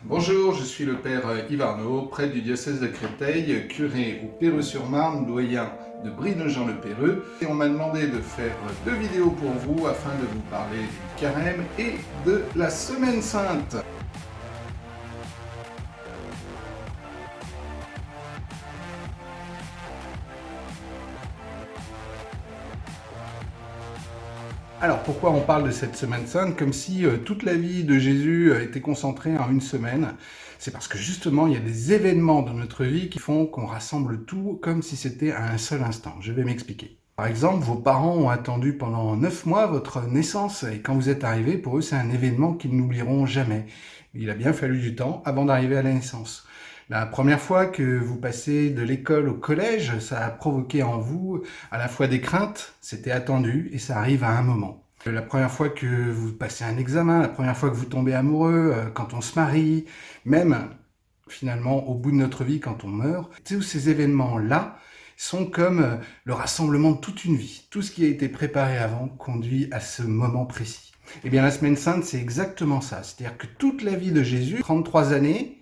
Bonjour, je suis le père Yves Arnaud, prêtre du diocèse de Créteil, curé au Perreux-sur-Marne, doyen de Brie-Nogent-le-Perreux. Et on m'a demandé de faire 2 vidéos pour vous afin de vous parler du carême et de la Semaine Sainte. Alors pourquoi on parle de cette Semaine Sainte comme si toute la vie de Jésus était concentrée en une semaine? C'est parce que justement il y a des événements dans notre vie qui font qu'on rassemble tout comme si c'était à un seul instant. Je vais m'expliquer. Par exemple, vos parents ont attendu pendant 9 mois votre naissance et quand vous êtes arrivé, pour eux c'est un événement qu'ils n'oublieront jamais. Il a bien fallu du temps avant d'arriver à la naissance. La première fois que vous passez de l'école au collège, ça a provoqué en vous à la fois des craintes, c'était attendu et ça arrive à un moment. La première fois que vous passez un examen, la première fois que vous tombez amoureux, quand on se marie, même finalement au bout de notre vie quand on meurt, tous ces événements-là sont comme le rassemblement de toute une vie. Tout ce qui a été préparé avant conduit à ce moment précis. Eh bien la Semaine Sainte, c'est exactement ça. C'est-à-dire que toute la vie de Jésus, 33 années,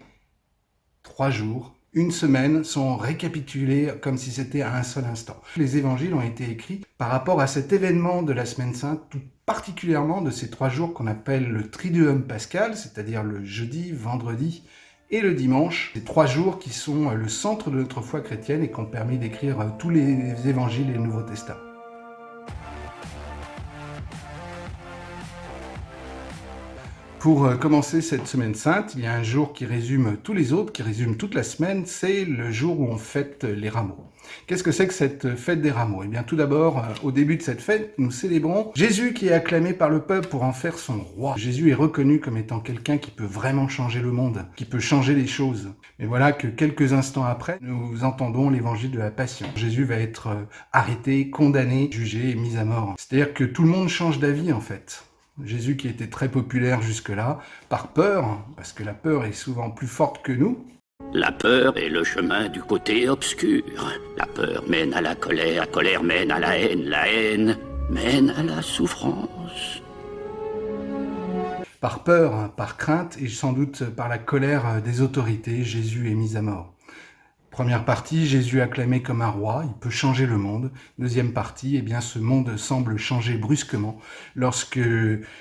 3 jours, une semaine sont récapitulés comme si c'était à un seul instant. Les évangiles ont été écrits par rapport à cet événement de la Semaine Sainte, tout particulièrement de ces 3 jours qu'on appelle le Triduum Pascal, c'est-à-dire le jeudi, vendredi et le dimanche. Ces 3 jours qui sont le centre de notre foi chrétienne et qui ont permis d'écrire tous les évangiles et le Nouveau Testament. Pour commencer cette Semaine Sainte, il y a un jour qui résume tous les autres, qui résume toute la semaine, c'est le jour où on fête les rameaux. Qu'est-ce que c'est que cette fête des rameaux? Eh bien tout d'abord, au début de cette fête, nous célébrons Jésus qui est acclamé par le peuple pour en faire son roi. Jésus est reconnu comme étant quelqu'un qui peut vraiment changer le monde, qui peut changer les choses. Mais voilà que quelques instants après, nous entendons l'évangile de la Passion. Jésus va être arrêté, condamné, jugé et mis à mort. C'est-à-dire que tout le monde change d'avis en fait. Jésus qui était très populaire jusque-là, par peur, parce que la peur est souvent plus forte que nous. La peur est le chemin du côté obscur. La peur mène à la colère mène à la haine mène à la souffrance. Par peur, par crainte et sans doute par la colère des autorités, Jésus est mis à mort. Première partie, Jésus acclamé comme un roi, il peut changer le monde. Deuxième partie, eh bien ce monde semble changer brusquement lorsque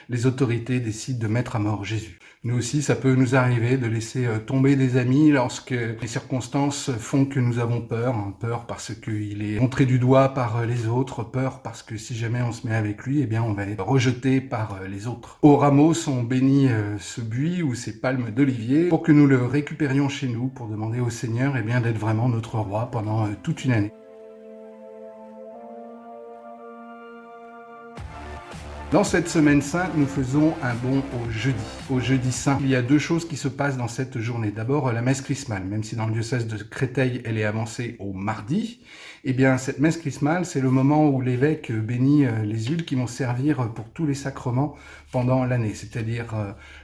les autorités décident de mettre à mort Jésus. Nous aussi, ça peut nous arriver de laisser tomber des amis lorsque les circonstances font que nous avons peur. Peur parce qu'il est montré du doigt par les autres, peur parce que si jamais on se met avec lui, eh bien on va être rejeté par les autres. Aux rameaux sont bénis ce buis ou ces palmes d'olivier pour que nous le récupérions chez nous, pour demander au Seigneur eh bien d'être vraiment notre roi pendant toute une année. Dans cette Semaine Sainte, nous faisons un bond au jeudi saint. Il y a 2 choses qui se passent dans cette journée. D'abord, la messe chrismale, même si dans le diocèse de Créteil, elle est avancée au mardi. Eh bien, cette messe chrismale, c'est le moment où l'évêque bénit les huiles qui vont servir pour tous les sacrements pendant l'année, c'est-à-dire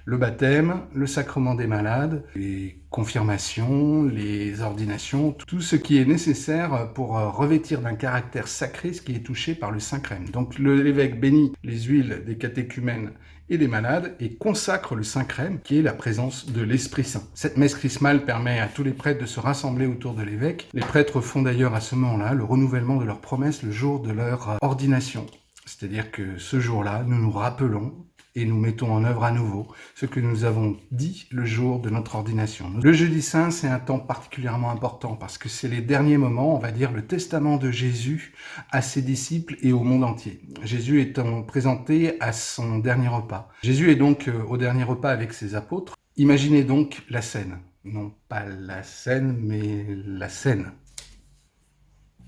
le baptême, le sacrement des malades, les confirmations, les ordinations, tout ce qui est nécessaire pour revêtir d'un caractère sacré ce qui est touché par le Saint-Crème. Donc l'évêque bénit les huiles des catéchumènes et des malades et consacre le Saint-Crème qui est la présence de l'Esprit Saint. Cette messe chrismale permet à tous les prêtres de se rassembler autour de l'évêque. Les prêtres font d'ailleurs à ce moment-là le renouvellement de leurs promesses le jour de leur ordination. C'est-à-dire que ce jour-là, nous nous rappelons et nous mettons en œuvre à nouveau ce que nous avons dit le jour de notre ordination. Le jeudi saint, c'est un temps particulièrement important parce que c'est les derniers moments, on va dire, le testament de Jésus à ses disciples et au monde entier. Jésus étant présenté à son dernier repas. Jésus est donc au dernier repas avec ses apôtres. Imaginez donc la scène. Non pas la scène, mais la scène.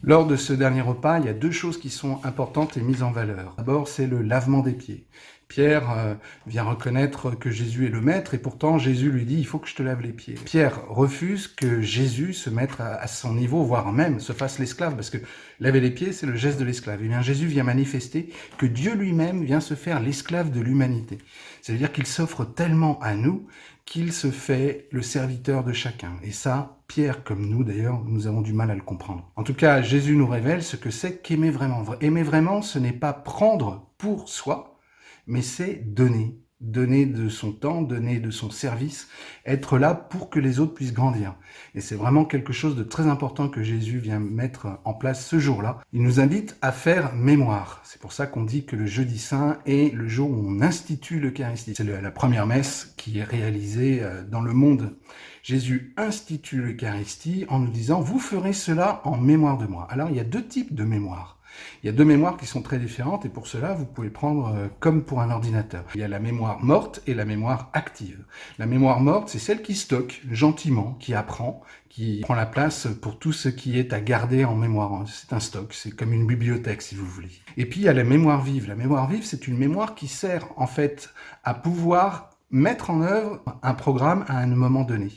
Lors de ce dernier repas, il y a 2 choses qui sont importantes et mises en valeur. D'abord, c'est le lavement des pieds. Pierre vient reconnaître que Jésus est le maître et pourtant Jésus lui dit « il faut que je te lave les pieds ». Pierre refuse que Jésus se mette à son niveau, voire même se fasse l'esclave, parce que laver les pieds, c'est le geste de l'esclave. Et bien Jésus vient manifester que Dieu lui-même vient se faire l'esclave de l'humanité. C'est-à-dire qu'il s'offre tellement à nous qu'il se fait le serviteur de chacun. Et ça, Pierre, comme nous d'ailleurs, nous avons du mal à le comprendre. En tout cas, Jésus nous révèle ce que c'est qu'aimer vraiment. Aimer vraiment, ce n'est pas prendre pour soi, mais c'est donner. donner de son temps, donner de son service, être là pour que les autres puissent grandir. Et c'est vraiment quelque chose de très important que Jésus vient mettre en place ce jour-là. Il nous invite à faire mémoire. C'est pour ça qu'on dit que le jeudi saint est le jour où on institue l'Eucharistie. C'est la première messe qui est réalisée dans le monde. Jésus institue l'Eucharistie en nous disant « Vous ferez cela en mémoire de moi ». Alors il y a deux types de mémoire. Il y a deux mémoires qui sont très différentes et pour cela, vous pouvez prendre comme pour un ordinateur. Il y a la mémoire morte et la mémoire active. La mémoire morte, c'est celle qui stocke gentiment, qui apprend, qui prend la place pour tout ce qui est à garder en mémoire. C'est un stock, c'est comme une bibliothèque si vous voulez. Et puis il y a la mémoire vive. La mémoire vive, c'est une mémoire qui sert en fait à pouvoir mettre en œuvre un programme à un moment donné.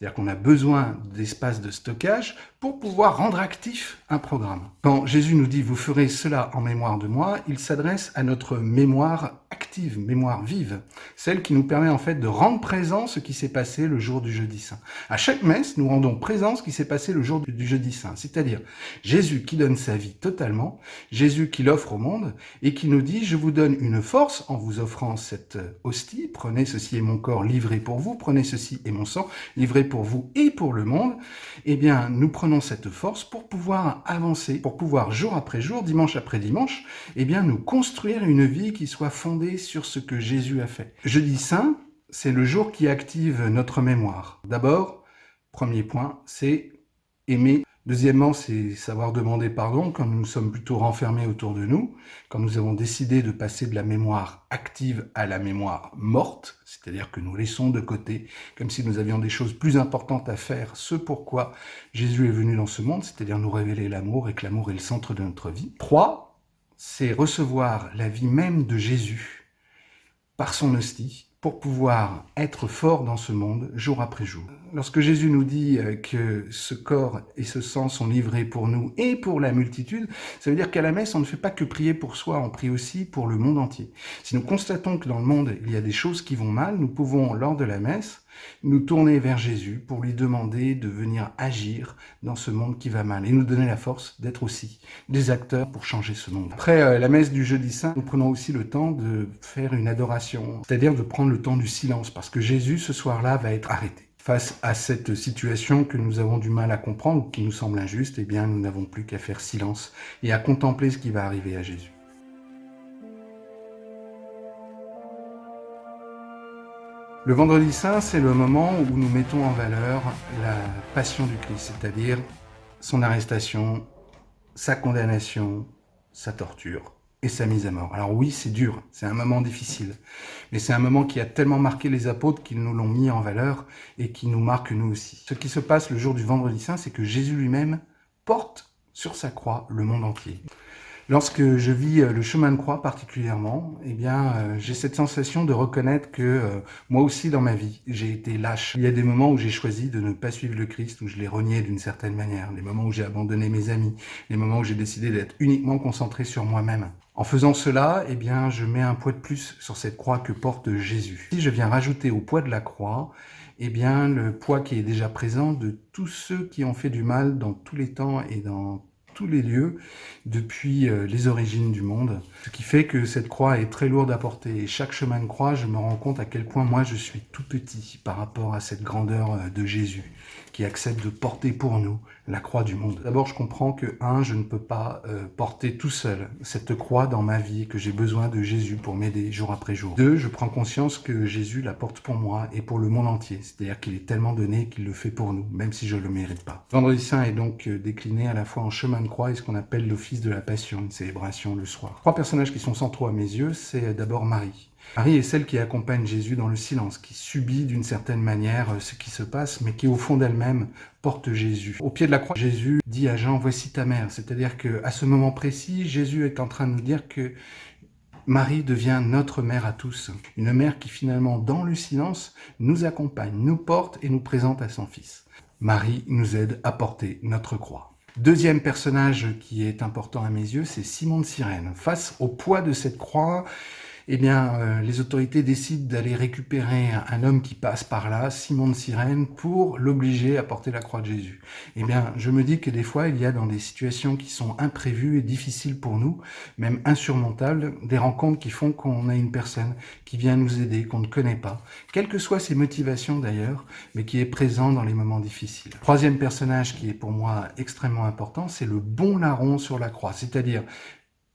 C'est-à-dire qu'on a besoin d'espace de stockage pour pouvoir rendre actif un programme. Quand Jésus nous dit « vous ferez cela en mémoire de moi », il s'adresse à notre mémoire active, mémoire vive, celle qui nous permet en fait de rendre présent ce qui s'est passé le jour du jeudi saint. À chaque messe, nous rendons présent ce qui s'est passé le jour du jeudi saint, c'est-à-dire Jésus qui donne sa vie totalement, Jésus qui l'offre au monde et qui nous dit « je vous donne une force en vous offrant cette hostie, prenez ceci est mon corps livré pour vous, prenez ceci est mon sang livré pour vous et pour le monde », eh bien, nous prenons cette force pour pouvoir avancer, pour pouvoir jour après jour, dimanche après dimanche, eh bien, nous construire une vie qui soit fondée sur ce que Jésus a fait. Jeudi saint, c'est le jour qui active notre mémoire. D'abord, premier point, c'est aimer. Deuxièmement, c'est savoir demander pardon quand nous sommes plutôt renfermés autour de nous, quand nous avons décidé de passer de la mémoire active à la mémoire morte, c'est-à-dire que nous laissons de côté, comme si nous avions des choses plus importantes à faire, ce pourquoi Jésus est venu dans ce monde, c'est-à-dire nous révéler l'amour et que l'amour est le centre de notre vie. 3, c'est recevoir la vie même de Jésus par son hostie, pour pouvoir être fort dans ce monde jour après jour. Lorsque Jésus nous dit que ce corps et ce sang sont livrés pour nous et pour la multitude, ça veut dire qu'à la messe, on ne fait pas que prier pour soi, on prie aussi pour le monde entier. Si nous constatons que dans le monde, il y a des choses qui vont mal, nous pouvons, lors de la messe, nous tourner vers Jésus pour lui demander de venir agir dans ce monde qui va mal et nous donner la force d'être aussi des acteurs pour changer ce monde. Après la messe du jeudi saint, nous prenons aussi le temps de faire une adoration, c'est-à-dire de prendre le temps du silence parce que Jésus, ce soir-là, va être arrêté. Face à cette situation que nous avons du mal à comprendre ou qui nous semble injuste, eh bien, nous n'avons plus qu'à faire silence et à contempler ce qui va arriver à Jésus. Le vendredi saint, c'est le moment où nous mettons en valeur la passion du Christ, c'est-à-dire son arrestation, sa condamnation, sa torture et sa mise à mort. Alors oui, c'est dur, c'est un moment difficile, mais c'est un moment qui a tellement marqué les apôtres qu'ils nous l'ont mis en valeur et qui nous marque nous aussi. Ce qui se passe le jour du vendredi saint, c'est que Jésus lui-même porte sur sa croix le monde entier. Lorsque je vis le chemin de croix particulièrement, eh bien, j'ai cette sensation de reconnaître que moi aussi dans ma vie, j'ai été lâche. Il y a des moments où j'ai choisi de ne pas suivre le Christ, où je l'ai renié d'une certaine manière, des moments où j'ai abandonné mes amis, des moments où j'ai décidé d'être uniquement concentré sur moi-même. En faisant cela, eh bien, je mets un poids de plus sur cette croix que porte Jésus. Si je viens rajouter au poids de la croix, eh bien, le poids qui est déjà présent de tous ceux qui ont fait du mal dans tous les temps et dans tous les lieux depuis les origines du monde. Ce qui fait que cette croix est très lourde à porter. Et chaque chemin de croix, je me rends compte à quel point moi je suis tout petit par rapport à cette grandeur de Jésus qui accepte de porter pour nous la croix du monde. D'abord, je comprends que, je ne peux pas porter tout seul cette croix dans ma vie, que j'ai besoin de Jésus pour m'aider jour après jour. 2, je prends conscience que Jésus la porte pour moi et pour le monde entier. C'est-à-dire qu'il est tellement donné qu'il le fait pour nous, même si je ne le mérite pas. Vendredi saint est donc décliné à la fois en chemin de croix et ce qu'on appelle l'office de la Passion, une célébration le soir. 3 personnages qui sont centraux à mes yeux, c'est d'abord Marie. Marie est celle qui accompagne Jésus dans le silence, qui subit d'une certaine manière ce qui se passe, mais qui au fond d'elle-même porte Jésus. Au pied de la croix, Jésus dit à Jean, voici ta mère. C'est-à-dire qu'à ce moment précis, Jésus est en train de nous dire que Marie devient notre mère à tous. Une mère qui finalement, dans le silence, nous accompagne, nous porte et nous présente à son Fils. Marie nous aide à porter notre croix. Deuxième personnage qui est important à mes yeux, c'est Simon de Cyrène. Face au poids de cette croix, les autorités décident d'aller récupérer un homme qui passe par là, Simon de Cyrène, pour l'obliger à porter la croix de Jésus. Je me dis que des fois, il y a dans des situations qui sont imprévues et difficiles pour nous, même insurmontables, des rencontres qui font qu'on a une personne qui vient nous aider, qu'on ne connaît pas, quelles que soient ses motivations d'ailleurs, mais qui est présent dans les moments difficiles. Troisième personnage qui est pour moi extrêmement important, c'est le bon larron sur la croix, c'est-à-dire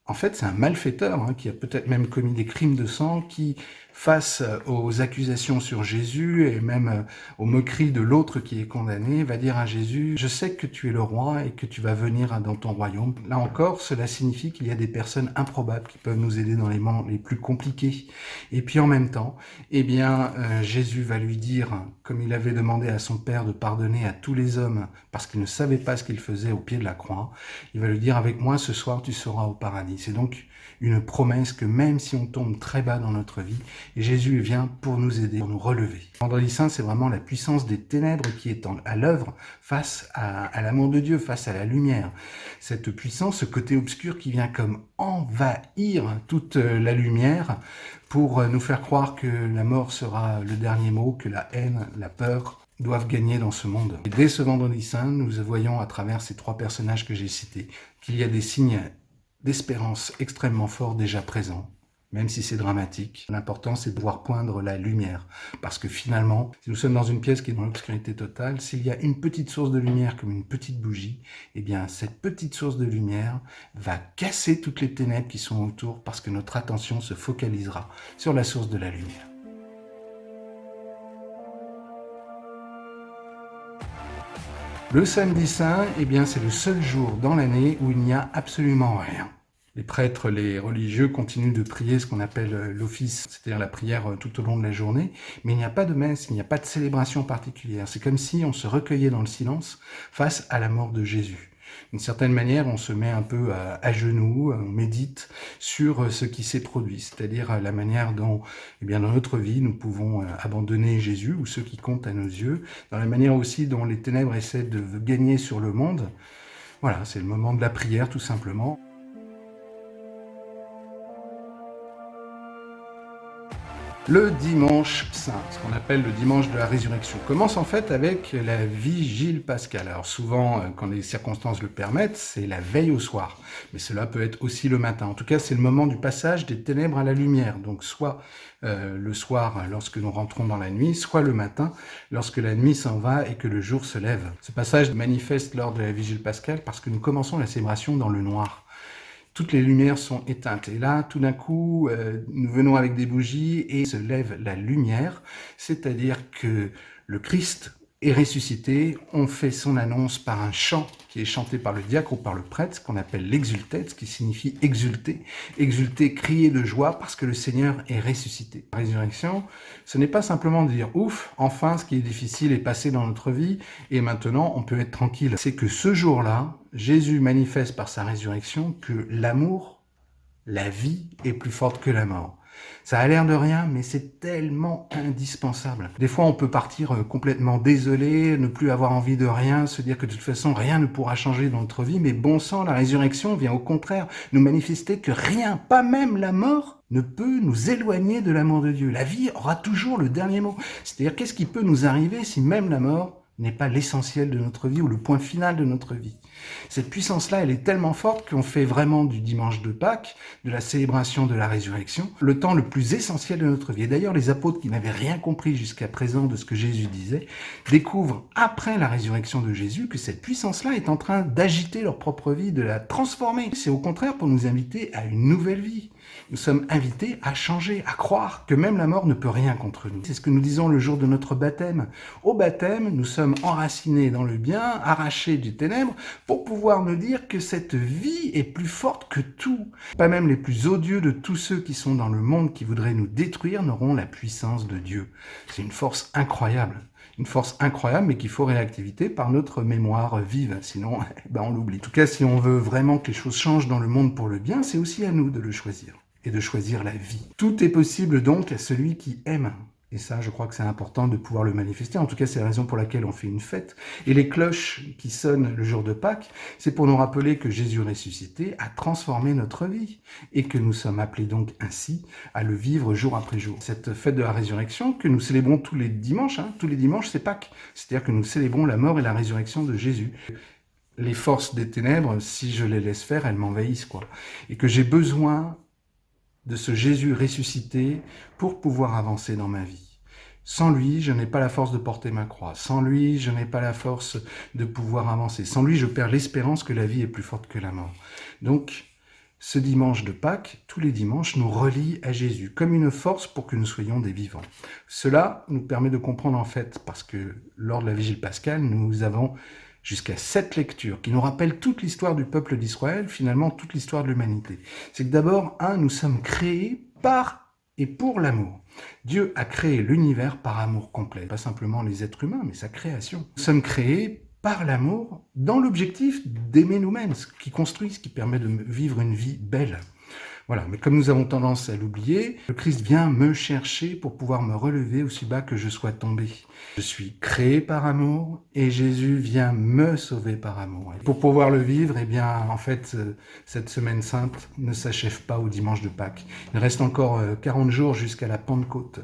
en fait, c'est un malfaiteur qui a peut-être même commis des crimes de sang, qui, face aux accusations sur Jésus et même aux moqueries de l'autre qui est condamné, va dire à Jésus « Je sais que tu es le roi et que tu vas venir dans ton royaume ». Là encore, cela signifie qu'il y a des personnes improbables qui peuvent nous aider dans les moments les plus compliqués. Et puis en même temps, Jésus va lui dire, comme il avait demandé à son Père de pardonner à tous les hommes parce qu'il ne savait pas ce qu'il faisait au pied de la croix, il va lui dire « Avec moi ce soir tu seras au paradis ». C'est donc une promesse que même si on tombe très bas dans notre vie, Jésus vient pour nous aider, pour nous relever. Vendredi Saint, c'est vraiment la puissance des ténèbres qui est à l'œuvre face à l'amour de Dieu, face à la lumière. Cette puissance, ce côté obscur qui vient comme envahir toute la lumière pour nous faire croire que la mort sera le dernier mot, que la haine, la peur doivent gagner dans ce monde. Et dès ce Vendredi Saint, nous voyons à travers ces trois personnages que j'ai cités qu'il y a des signes d'espérance extrêmement forts déjà présents, même si c'est dramatique. L'important, c'est de voir poindre la lumière, parce que finalement, si nous sommes dans une pièce qui est dans l'obscurité totale, s'il y a une petite source de lumière comme une petite bougie, cette petite source de lumière va casser toutes les ténèbres qui sont autour, parce que notre attention se focalisera sur la source de la lumière. Le samedi saint, c'est le seul jour dans l'année où il n'y a absolument rien. Les prêtres, les religieux continuent de prier ce qu'on appelle l'office, c'est-à-dire la prière tout au long de la journée, mais il n'y a pas de messe, il n'y a pas de célébration particulière. C'est comme si on se recueillait dans le silence face à la mort de Jésus. D'une certaine manière, on se met un peu à genoux, on médite sur ce qui s'est produit, c'est-à-dire la manière dont, dans notre vie, nous pouvons abandonner Jésus ou ceux qui comptent à nos yeux, dans la manière aussi dont les ténèbres essaient de gagner sur le monde. Voilà, c'est le moment de la prière tout simplement. Le dimanche saint, ce qu'on appelle le dimanche de la résurrection, commence en fait avec la vigile pascale. Alors souvent, quand les circonstances le permettent, c'est la veille au soir, mais cela peut être aussi le matin. En tout cas, c'est le moment du passage des ténèbres à la lumière, donc soit le soir lorsque nous rentrons dans la nuit, soit le matin lorsque la nuit s'en va et que le jour se lève. Ce passage manifeste lors de la vigile pascale parce que nous commençons la célébration dans le noir. Toutes les lumières sont éteintes. Et là, tout d'un coup, nous venons avec des bougies et se lève la lumière, c'est-à-dire que le Christ est ressuscité. On fait son annonce par un chant qui est chanté par le diacre ou par le prêtre, ce qu'on appelle l'exultet, ce qui signifie exulter. Exulter, crier de joie parce que le Seigneur est ressuscité. La résurrection, ce n'est pas simplement de dire « ouf, enfin ce qui est difficile est passé dans notre vie et maintenant on peut être tranquille ». C'est que ce jour-là, Jésus manifeste par sa résurrection que l'amour, la vie est plus forte que la mort. Ça a l'air de rien, mais c'est tellement indispensable. Des fois, on peut partir complètement désolé, ne plus avoir envie de rien, se dire que de toute façon, rien ne pourra changer dans notre vie. Mais bon sang, la résurrection vient au contraire nous manifester que rien, pas même la mort, ne peut nous éloigner de l'amour de Dieu. La vie aura toujours le dernier mot. C'est-à-dire, qu'est-ce qui peut nous arriver si même la mort n'est pas l'essentiel de notre vie ou le point final de notre vie. Cette puissance-là, elle est tellement forte qu'on fait vraiment du dimanche de Pâques, de la célébration de la résurrection, le temps le plus essentiel de notre vie. Et d'ailleurs, les apôtres qui n'avaient rien compris jusqu'à présent de ce que Jésus disait, découvrent après la résurrection de Jésus que cette puissance-là est en train d'agiter leur propre vie, de la transformer. C'est au contraire pour nous inviter à une nouvelle vie. Nous sommes invités à changer, à croire que même la mort ne peut rien contre nous. C'est ce que nous disons le jour de notre baptême. Au baptême, nous sommes enracinés dans le bien, arrachés des ténèbres, pour pouvoir nous dire que cette vie est plus forte que tout. Pas même les plus odieux de tous ceux qui sont dans le monde qui voudraient nous détruire n'auront la puissance de Dieu. C'est une force incroyable. Une force incroyable, mais qu'il faut réactivité par notre mémoire vive. Sinon, on l'oublie. En tout cas, si on veut vraiment que les choses changent dans le monde pour le bien, c'est aussi à nous de le choisir. Et de choisir la vie. Tout est possible donc à celui qui aime. Et ça, je crois que c'est important de pouvoir le manifester. En tout cas, c'est la raison pour laquelle on fait une fête. Et les cloches qui sonnent le jour de Pâques, c'est pour nous rappeler que Jésus ressuscité a transformé notre vie et que nous sommes appelés donc ainsi à le vivre jour après jour. Cette fête de la résurrection que nous célébrons tous les dimanches, tous les dimanches, c'est Pâques. C'est-à-dire que nous célébrons la mort et la résurrection de Jésus. Les forces des ténèbres, si je les laisse faire, elles m'envahissent, quoi. Et que j'ai besoin de ce Jésus ressuscité pour pouvoir avancer dans ma vie. Sans lui, je n'ai pas la force de porter ma croix. Sans lui, je n'ai pas la force de pouvoir avancer. Sans lui, je perds l'espérance que la vie est plus forte que la mort. Donc, ce dimanche de Pâques, tous les dimanches, nous relie à Jésus, comme une force pour que nous soyons des vivants. Cela nous permet de comprendre en fait, parce que lors de la Vigile pascale, nous avons jusqu'à 7 lectures qui nous rappellent toute l'histoire du peuple d'Israël, finalement toute l'histoire de l'humanité. C'est que d'abord, nous sommes créés par et pour l'amour. Dieu a créé l'univers par amour complet, pas simplement les êtres humains, mais sa création. Nous sommes créés par l'amour dans l'objectif d'aimer nous-mêmes, ce qui construit, ce qui permet de vivre une vie belle. Voilà, mais comme nous avons tendance à l'oublier, le Christ vient me chercher pour pouvoir me relever aussi bas que je sois tombé. Je suis créé par amour et Jésus vient me sauver par amour. Et pour pouvoir le vivre, eh bien, en fait, cette semaine sainte ne s'achève pas au dimanche de Pâques. Il reste encore 40 jours jusqu'à la Pentecôte.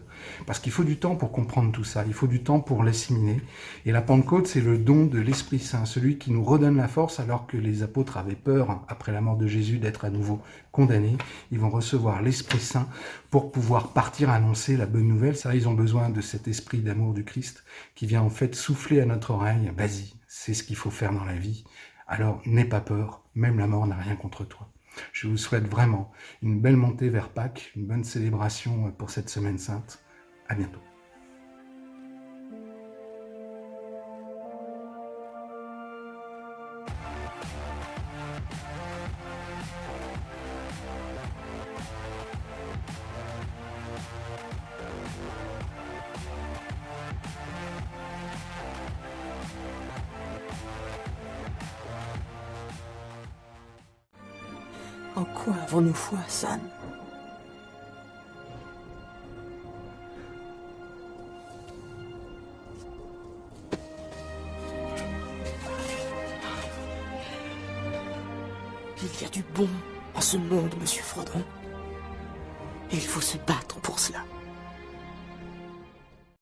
Parce qu'il faut du temps pour comprendre tout ça. Il faut du temps pour l'assimiler. Et la Pentecôte, c'est le don de l'Esprit Saint, celui qui nous redonne la force alors que les apôtres avaient peur, après la mort de Jésus, d'être à nouveau condamnés. Ils vont recevoir l'Esprit Saint pour pouvoir partir annoncer la bonne nouvelle. Ça, ils ont besoin de cet esprit d'amour du Christ qui vient en fait souffler à notre oreille. Vas-y, c'est ce qu'il faut faire dans la vie. Alors, n'aie pas peur, même la mort n'a rien contre toi. Je vous souhaite vraiment une belle montée vers Pâques, une bonne célébration pour cette semaine sainte. À bientôt. En quoi avons-nous foi, San? Il y a du bon en ce monde, Monsieur Frodon. Et il faut se battre pour cela.